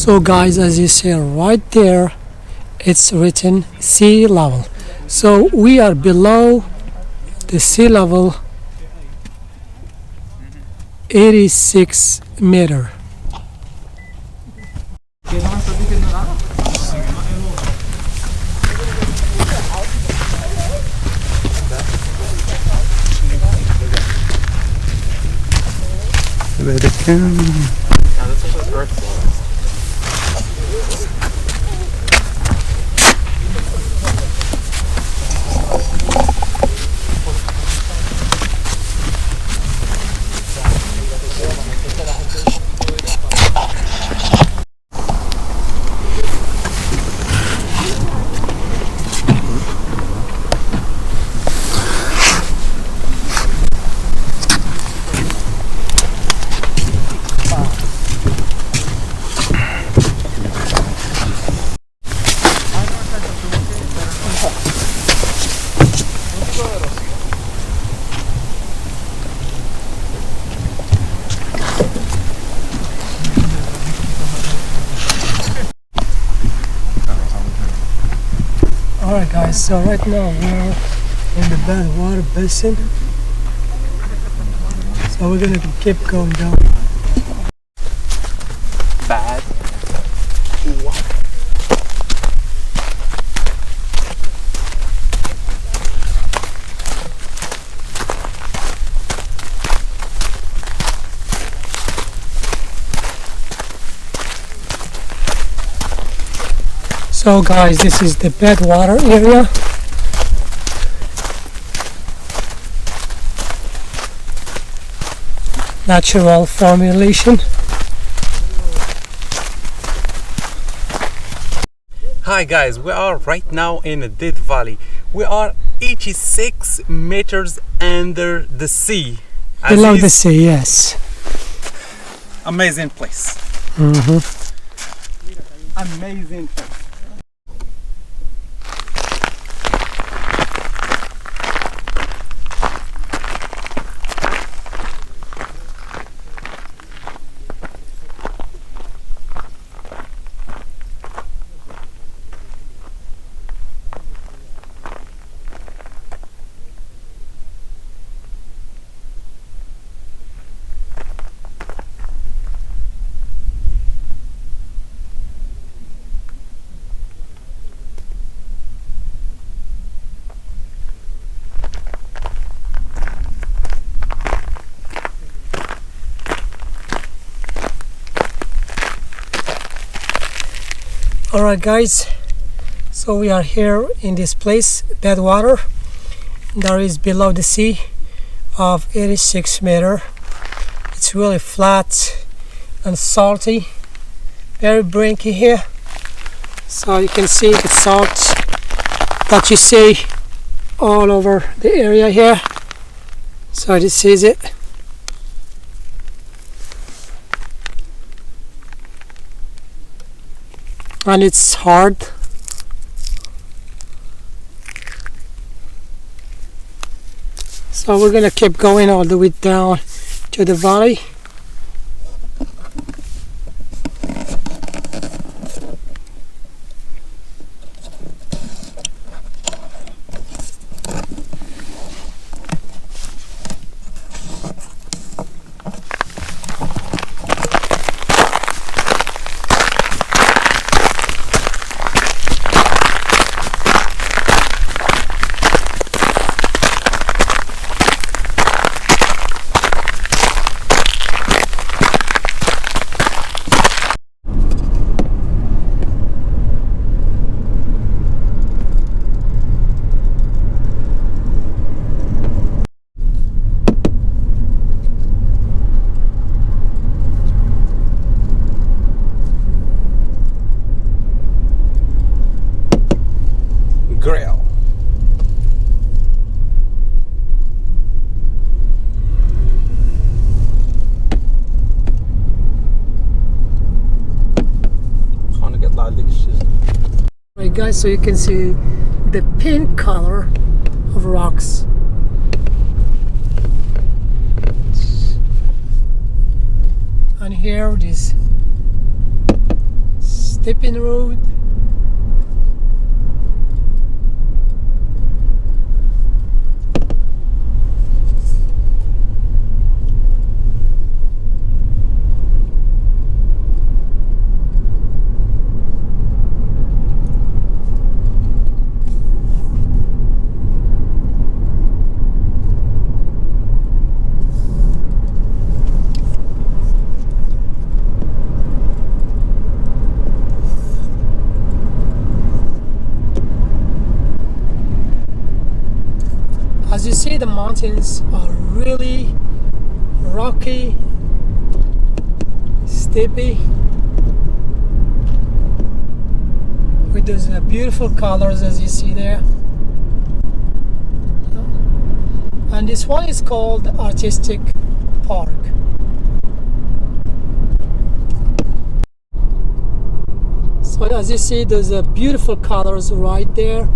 So guys, as you see right there, it's written sea level. So we are below the sea level 86 meter. Alright guys, so right now we're in the Badwater Basin. So we're gonna keep going down. Bad. So guys, this is the Badwater area. Natural formulation. Hi guys, we are right now in a dead valley. We are 86 meters under the sea. Below the sea, yes. Amazing place. Amazing place. Alright guys, so we are here in this place, Badwater. There is below the sea of 86 meter. It's really flat and salty, very brinky here. So you can see the salt that you see all over the area here. So this is it. And it's hard. So we're gonna keep going all the way down to the valley. Grill. Right guys, so you can see the pink color of rocks. And here this stepping road. As you see, the mountains are really rocky, steepy, with those beautiful colors as you see there. And this one is called Artistic Park. So as you see, there's beautiful colors right there.